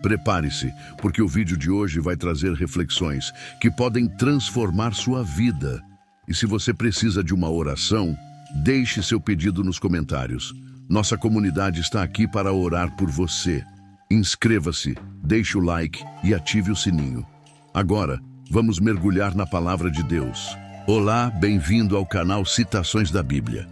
Prepare-se, porque o vídeo de hoje vai trazer reflexões que podem transformar sua vida. E se você precisa de uma oração, deixe seu pedido nos comentários. Nossa comunidade está aqui para orar por você. Inscreva-se, deixe o like e ative o sininho. Agora, vamos mergulhar na palavra de Deus. Olá, bem-vindo ao canal Citações da Bíblia.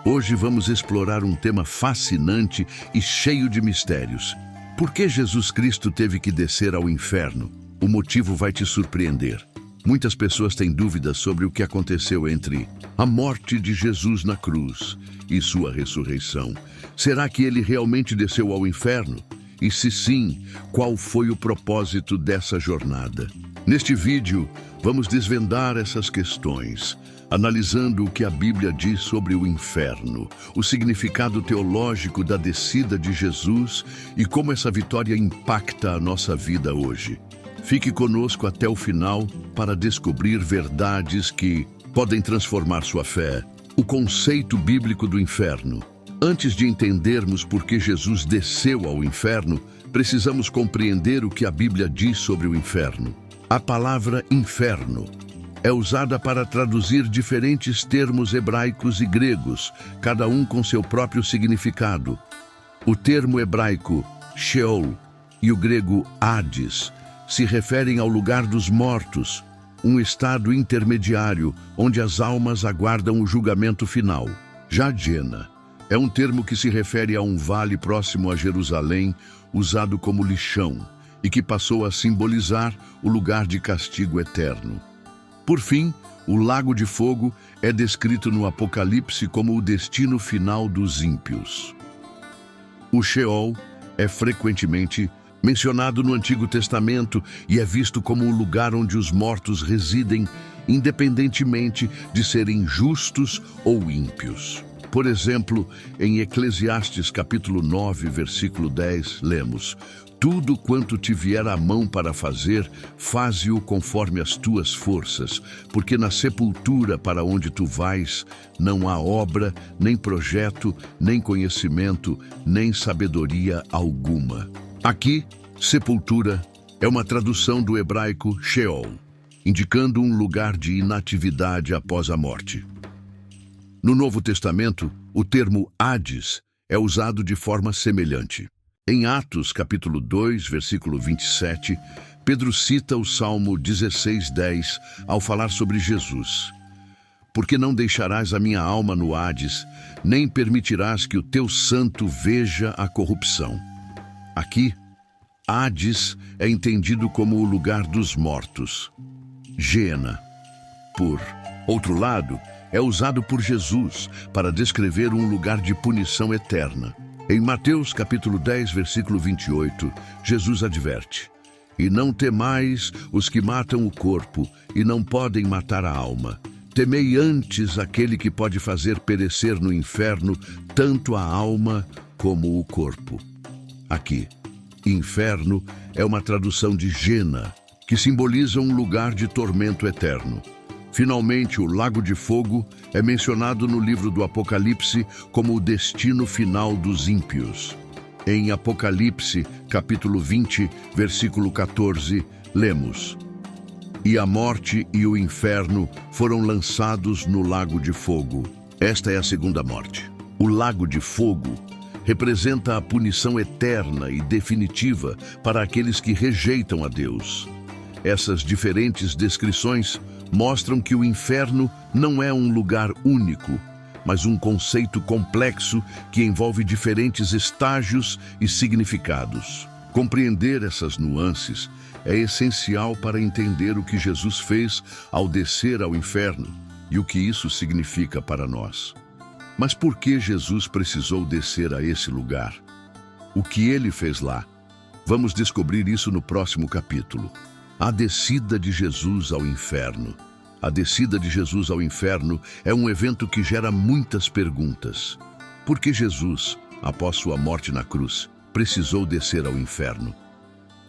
Hoje vamos explorar um tema fascinante e cheio de mistérios. Por que Jesus Cristo teve que descer ao inferno? O motivo vai te surpreender. Muitas pessoas têm dúvidas sobre o que aconteceu entre a morte de Jesus na cruz e sua ressurreição. Será que ele realmente desceu ao inferno? E se sim, qual foi o propósito dessa jornada? Neste vídeo, vamos desvendar essas questões, analisando o que a Bíblia diz sobre o inferno, o significado teológico da descida de Jesus e como essa vitória impacta a nossa vida hoje. Fique conosco até o final para descobrir verdades que podem transformar sua fé. O conceito bíblico do inferno. Antes de entendermos por que Jesus desceu ao inferno, precisamos compreender o que a Bíblia diz sobre o inferno. A palavra inferno é usada para traduzir diferentes termos hebraicos e gregos, cada um com seu próprio significado. O termo hebraico Sheol e o grego Hades se referem ao lugar dos mortos, um estado intermediário onde as almas aguardam o julgamento final. Já Gena é um termo que se refere a um vale próximo a Jerusalém, usado como lixão, e que passou a simbolizar o lugar de castigo eterno. Por fim, o lago de fogo é descrito no Apocalipse como o destino final dos ímpios. O Sheol é frequentemente mencionado no Antigo Testamento e é visto como um lugar onde os mortos residem, independentemente de serem justos ou ímpios. Por exemplo, em Eclesiastes capítulo 9, versículo 10, lemos: "Tudo quanto te vier à mão para fazer, faze-o conforme as tuas forças, porque na sepultura para onde tu vais, não há obra, nem projeto, nem conhecimento, nem sabedoria alguma." Aqui, sepultura é uma tradução do hebraico Sheol, indicando um lugar de inatividade após a morte. No Novo Testamento, o termo Hades é usado de forma semelhante. Em Atos, capítulo 2, versículo 27, Pedro cita o Salmo 16:10 ao falar sobre Jesus. "Porque não deixarás a minha alma no Hades, nem permitirás que o teu santo veja a corrupção." Aqui, Hades é entendido como o lugar dos mortos. Gena, por outro lado, é usado por Jesus para descrever um lugar de punição eterna. Em Mateus capítulo 10, versículo 28, Jesus adverte: "E não temais os que matam o corpo e não podem matar a alma. Temei antes aquele que pode fazer perecer no inferno tanto a alma como o corpo." Aqui, inferno é uma tradução de Gena, que simboliza um lugar de tormento eterno. Finalmente, o Lago de Fogo é mencionado no livro do Apocalipse como o destino final dos ímpios. Em Apocalipse, capítulo 20, versículo 14, lemos: "E a morte e o inferno foram lançados no Lago de Fogo." Esta é a segunda morte. O Lago de Fogo representa a punição eterna e definitiva para aqueles que rejeitam a Deus. Essas diferentes descrições mostram que o inferno não é um lugar único, mas um conceito complexo que envolve diferentes estágios e significados. Compreender essas nuances é essencial para entender o que Jesus fez ao descer ao inferno e o que isso significa para nós. Mas por que Jesus precisou descer a esse lugar? O que ele fez lá? Vamos descobrir isso no próximo capítulo. A descida de Jesus ao inferno. A descida de Jesus ao inferno é um evento que gera muitas perguntas. Por que Jesus, após sua morte na cruz, precisou descer ao inferno?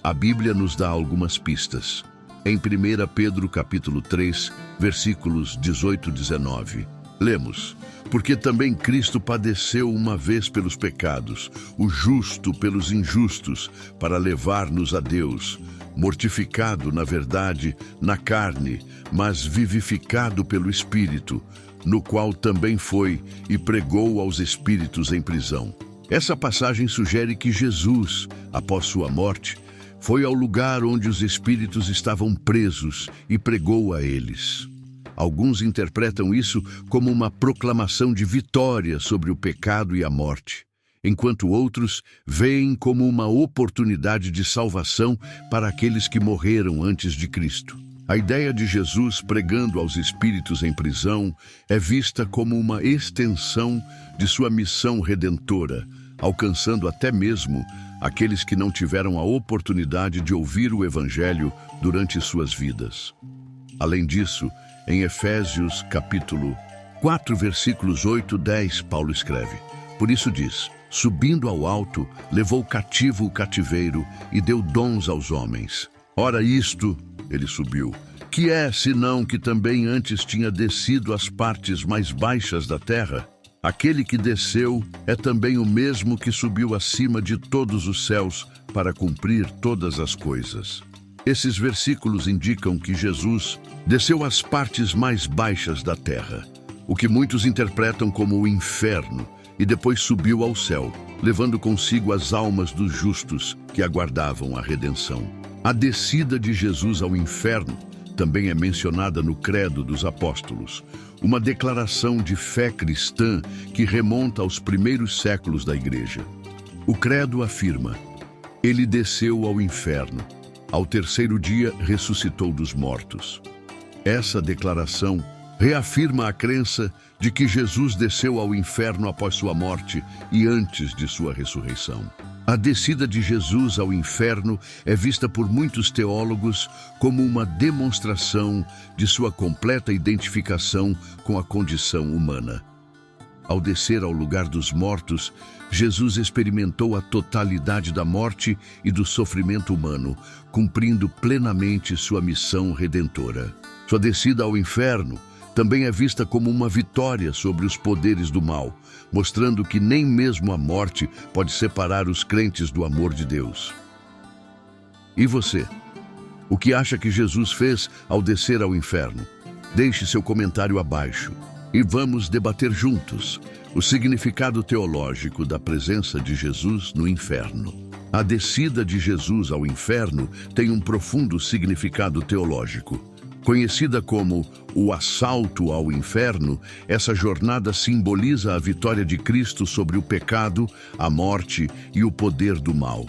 A Bíblia nos dá algumas pistas. Em 1 Pedro capítulo 3, versículos 18 e 19, Lemos: porque também Cristo padeceu uma vez pelos pecados, o justo pelos injustos, para levar-nos a Deus, mortificado, na verdade, na carne, mas vivificado pelo Espírito, no qual também foi e pregou aos espíritos em prisão. Essa passagem sugere que Jesus, após sua morte, foi ao lugar onde os espíritos estavam presos e pregou a eles. Alguns interpretam isso como uma proclamação de vitória sobre o pecado e a morte, enquanto outros veem como uma oportunidade de salvação para aqueles que morreram antes de Cristo. A ideia de Jesus pregando aos espíritos em prisão é vista como uma extensão de sua missão redentora, alcançando até mesmo aqueles que não tiveram a oportunidade de ouvir o Evangelho durante suas vidas. Além disso, em Efésios capítulo 4, versículos 8 e 10, Paulo escreve: por isso diz: subindo ao alto, levou cativo o cativeiro e deu dons aos homens. Ora isto, ele subiu, que é senão que também antes tinha descido às partes mais baixas da terra? Aquele que desceu é também o mesmo que subiu acima de todos os céus para cumprir todas as coisas. Esses versículos indicam que Jesus desceu às partes mais baixas da terra, o que muitos interpretam como o inferno, e depois subiu ao céu, levando consigo as almas dos justos que aguardavam a redenção. A descida de Jesus ao inferno também é mencionada no Credo dos Apóstolos, uma declaração de fé cristã que remonta aos primeiros séculos da Igreja. O Credo afirma: ele desceu ao inferno, ao terceiro dia ressuscitou dos mortos. Essa declaração reafirma a crença de que Jesus desceu ao inferno após sua morte e antes de sua ressurreição. A descida de Jesus ao inferno é vista por muitos teólogos como uma demonstração de sua completa identificação com a condição humana. Ao descer ao lugar dos mortos, Jesus experimentou a totalidade da morte e do sofrimento humano, cumprindo plenamente sua missão redentora. Sua descida ao inferno também é vista como uma vitória sobre os poderes do mal, mostrando que nem mesmo a morte pode separar os crentes do amor de Deus. E você? O que acha que Jesus fez ao descer ao inferno? Deixe seu comentário abaixo e vamos debater juntos o significado teológico da presença de Jesus no inferno. A descida de Jesus ao inferno tem um profundo significado teológico. Conhecida como o assalto ao inferno, essa jornada simboliza a vitória de Cristo sobre o pecado, a morte e o poder do mal.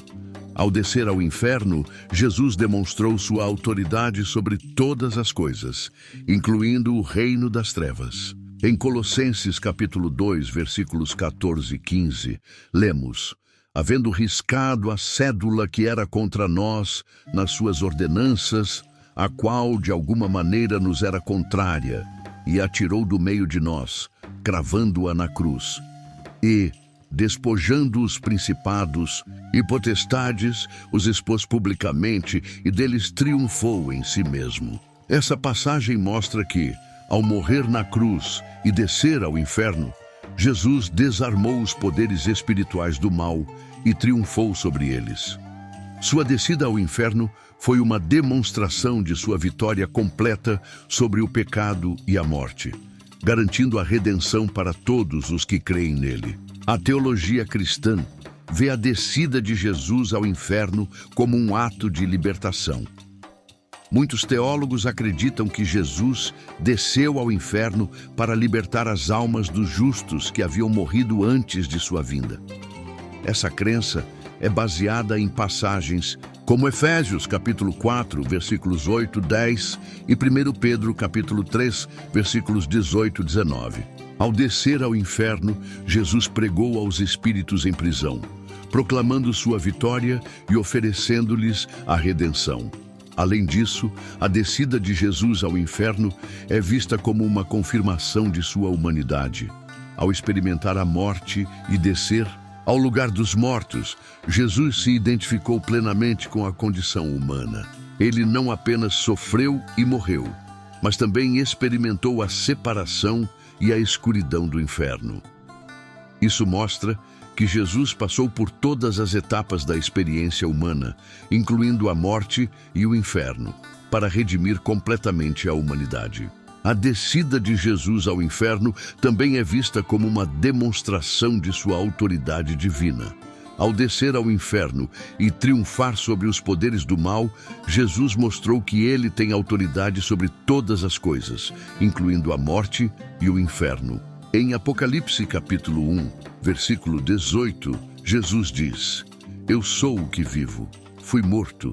Ao descer ao inferno, Jesus demonstrou sua autoridade sobre todas as coisas, incluindo o reino das trevas. Em Colossenses capítulo 2, versículos 14 e 15, lemos: havendo riscado a cédula que era contra nós nas suas ordenanças, a qual de alguma maneira nos era contrária, e atirou do meio de nós, cravando-a na cruz. E, despojando os principados e potestades, os expôs publicamente e deles triunfou em si mesmo. Essa passagem mostra que, ao morrer na cruz e descer ao inferno, Jesus desarmou os poderes espirituais do mal e triunfou sobre eles. Sua descida ao inferno foi uma demonstração de sua vitória completa sobre o pecado e a morte, garantindo a redenção para todos os que creem nele. A teologia cristã vê a descida de Jesus ao inferno como um ato de libertação. Muitos teólogos acreditam que Jesus desceu ao inferno para libertar as almas dos justos que haviam morrido antes de sua vinda. Essa crença é baseada em passagens como Efésios capítulo 4, versículos 8, 10 e 1 Pedro capítulo 3, versículos 18 e 19. Ao descer ao inferno, Jesus pregou aos espíritos em prisão, proclamando sua vitória e oferecendo-lhes a redenção. Além disso, a descida de Jesus ao inferno é vista como uma confirmação de sua humanidade. Ao experimentar a morte e descer ao lugar dos mortos, Jesus se identificou plenamente com a condição humana. Ele não apenas sofreu e morreu, mas também experimentou a separação e a escuridão do inferno. Isso mostra que Jesus passou por todas as etapas da experiência humana, incluindo a morte e o inferno, para redimir completamente a humanidade. A descida de Jesus ao inferno também é vista como uma demonstração de sua autoridade divina. Ao descer ao inferno e triunfar sobre os poderes do mal, Jesus mostrou que ele tem autoridade sobre todas as coisas, incluindo a morte e o inferno. Em Apocalipse capítulo 1, versículo 18, Jesus diz: Eu sou o que vivo, fui morto,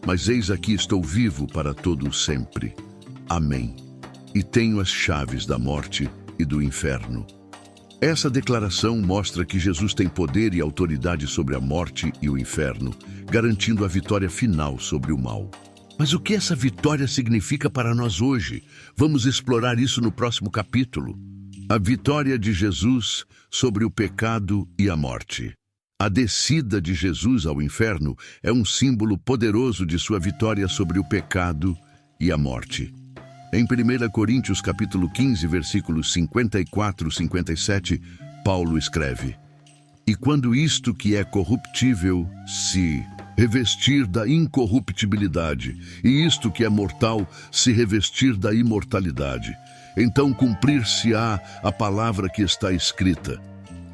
mas eis aqui estou vivo para todo o sempre. Amém. E tenho as chaves da morte e do inferno. Essa declaração mostra que Jesus tem poder e autoridade sobre a morte e o inferno, garantindo a vitória final sobre o mal. Mas o que essa vitória significa para nós hoje? Vamos explorar isso no próximo capítulo. A vitória de Jesus sobre o pecado e a morte. A descida de Jesus ao inferno é um símbolo poderoso de sua vitória sobre o pecado e a morte. Em 1 Coríntios capítulo 15, versículos 54 e 57, Paulo escreve: E quando isto que é corruptível se revestir da incorruptibilidade, e isto que é mortal se revestir da imortalidade, então cumprir-se-á a palavra que está escrita: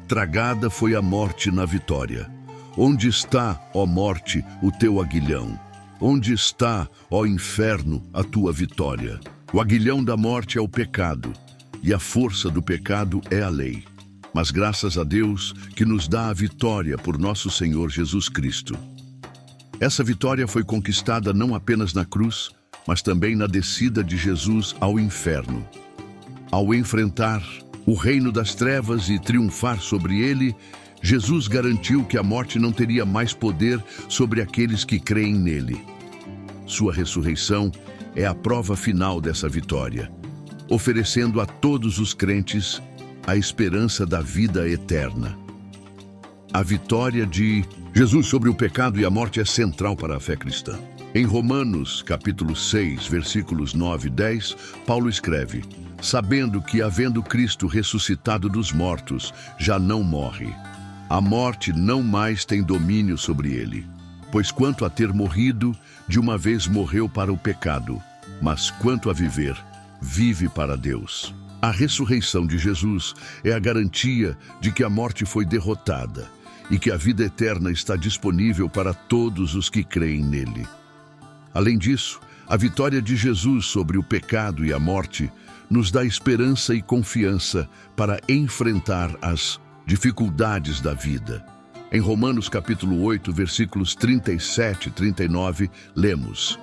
Tragada foi a morte na vitória. Onde está, ó morte, o teu aguilhão? Onde está, ó inferno, a tua vitória? O aguilhão da morte é o pecado, e a força do pecado é a lei. Mas graças a Deus que nos dá a vitória por nosso Senhor Jesus Cristo. Essa vitória foi conquistada não apenas na cruz, mas também na descida de Jesus ao inferno. Ao enfrentar o reino das trevas e triunfar sobre ele, Jesus garantiu que a morte não teria mais poder sobre aqueles que creem nele. Sua ressurreição é a prova final dessa vitória, oferecendo a todos os crentes a esperança da vida eterna. A vitória de Jesus sobre o pecado e a morte é central para a fé cristã. Em Romanos, capítulo 6, versículos 9 e 10, Paulo escreve: Sabendo que, havendo Cristo ressuscitado dos mortos, já não morre. A morte não mais tem domínio sobre ele. Pois quanto a ter morrido, de uma vez morreu para o pecado, mas quanto a viver, vive para Deus. A ressurreição de Jesus é a garantia de que a morte foi derrotada e que a vida eterna está disponível para todos os que creem nele. Além disso, a vitória de Jesus sobre o pecado e a morte nos dá esperança e confiança para enfrentar as dificuldades da vida. Em Romanos capítulo 8, versículos 37 e 39, lemos: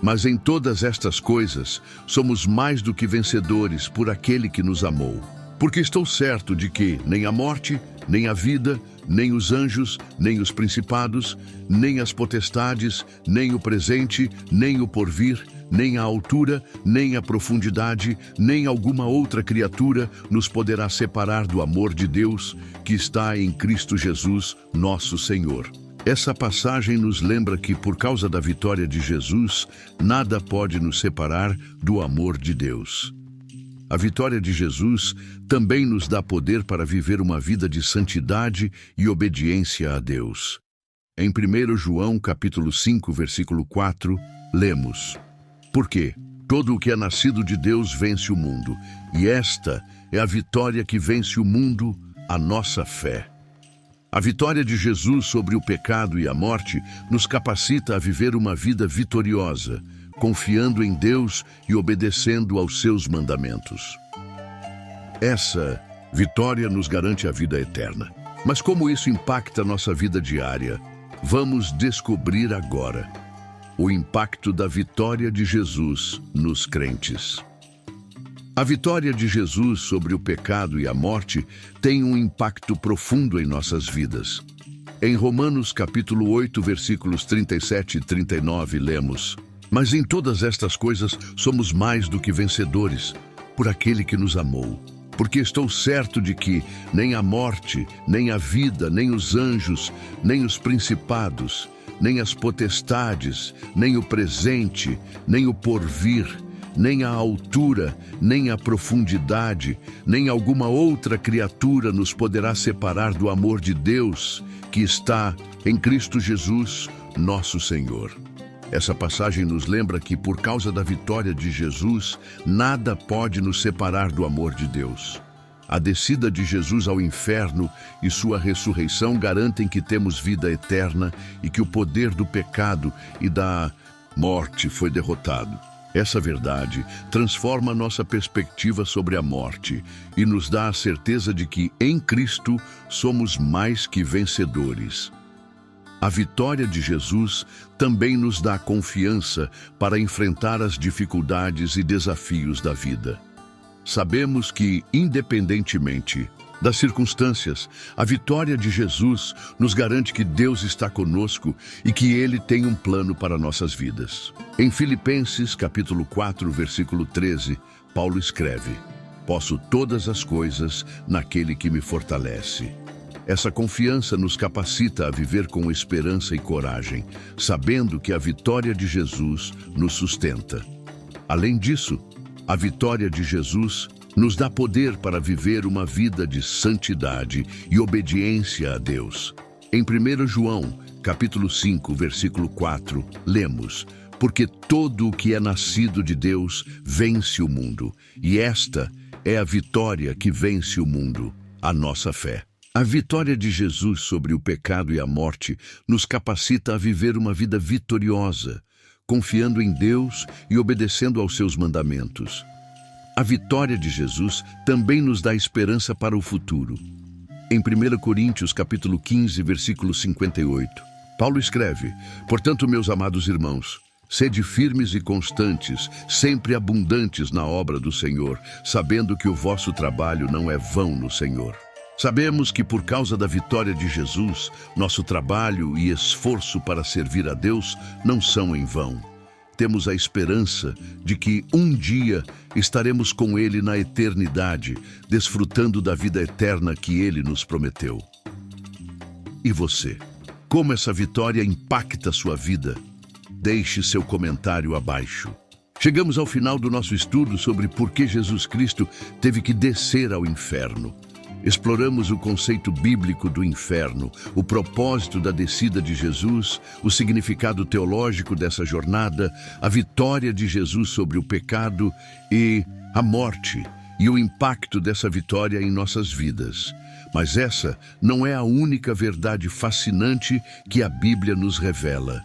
Mas em todas estas coisas somos mais do que vencedores por aquele que nos amou. Porque estou certo de que nem a morte, nem a vida, nem os anjos, nem os principados, nem as potestades, nem o presente, nem o porvir, nem a altura, nem a profundidade, nem alguma outra criatura nos poderá separar do amor de Deus que está em Cristo Jesus, nosso Senhor. Essa passagem nos lembra que, por causa da vitória de Jesus, nada pode nos separar do amor de Deus. A vitória de Jesus também nos dá poder para viver uma vida de santidade e obediência a Deus. Em 1 João capítulo 5, versículo 4, lemos: Porque todo o que é nascido de Deus vence o mundo, e esta é a vitória que vence o mundo, a nossa fé. A vitória de Jesus sobre o pecado e a morte nos capacita a viver uma vida vitoriosa, confiando em Deus e obedecendo aos seus mandamentos. Essa vitória nos garante a vida eterna. Mas como isso impacta nossa vida diária? Vamos descobrir agora o impacto da vitória de Jesus nos crentes. A vitória de Jesus sobre o pecado e a morte tem um impacto profundo em nossas vidas. Em Romanos capítulo 8, versículos 37 e 39, lemos: Mas em todas estas coisas somos mais do que vencedores, por aquele que nos amou. Porque estou certo de que nem a morte, nem a vida, nem os anjos, nem os principados, nem as potestades, nem o presente, nem o porvir, nem a altura, nem a profundidade, nem alguma outra criatura nos poderá separar do amor de Deus que está em Cristo Jesus, nosso Senhor. Essa passagem nos lembra que, por causa da vitória de Jesus, nada pode nos separar do amor de Deus. A descida de Jesus ao inferno e sua ressurreição garantem que temos vida eterna e que o poder do pecado e da morte foi derrotado. Essa verdade transforma nossa perspectiva sobre a morte e nos dá a certeza de que, em Cristo, somos mais que vencedores. A vitória de Jesus também nos dá confiança para enfrentar as dificuldades e desafios da vida. Sabemos que, independentemente das circunstâncias, a vitória de Jesus nos garante que Deus está conosco e que Ele tem um plano para nossas vidas. Em Filipenses, capítulo 4, versículo 13, Paulo escreve: "Posso todas as coisas naquele que me fortalece." Essa confiança nos capacita a viver com esperança e coragem, sabendo que a vitória de Jesus nos sustenta. Além disso, a vitória de Jesus nos dá poder para viver uma vida de santidade e obediência a Deus. Em 1 João, capítulo 5, versículo 4, lemos: "Porque todo o que é nascido de Deus vence o mundo, e esta é a vitória que vence o mundo, a nossa fé." A vitória de Jesus sobre o pecado e a morte nos capacita a viver uma vida vitoriosa, confiando em Deus e obedecendo aos seus mandamentos. A vitória de Jesus também nos dá esperança para o futuro. Em 1 Coríntios, capítulo 15, versículo 58, Paulo escreve: "Portanto, meus amados irmãos, sede firmes e constantes, sempre abundantes na obra do Senhor, sabendo que o vosso trabalho não é vão no Senhor." Sabemos que, por causa da vitória de Jesus, nosso trabalho e esforço para servir a Deus não são em vão. Temos a esperança de que um dia estaremos com Ele na eternidade, desfrutando da vida eterna que Ele nos prometeu. E você? Como essa vitória impacta sua vida? Deixe seu comentário abaixo. Chegamos ao final do nosso estudo sobre por que Jesus Cristo teve que descer ao inferno. Exploramos o conceito bíblico do inferno, o propósito da descida de Jesus, o significado teológico dessa jornada, a vitória de Jesus sobre o pecado e a morte, e o impacto dessa vitória em nossas vidas. Mas essa não é a única verdade fascinante que a Bíblia nos revela.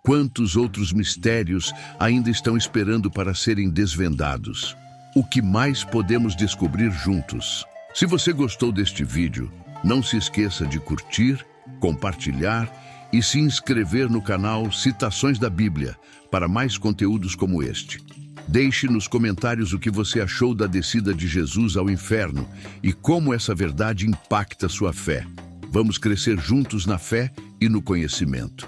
Quantos outros mistérios ainda estão esperando para serem desvendados? O que mais podemos descobrir juntos? Se você gostou deste vídeo, não se esqueça de curtir, compartilhar e se inscrever no canal Citações da Bíblia para mais conteúdos como este. Deixe nos comentários o que você achou da descida de Jesus ao inferno e como essa verdade impacta sua fé. Vamos crescer juntos na fé e no conhecimento.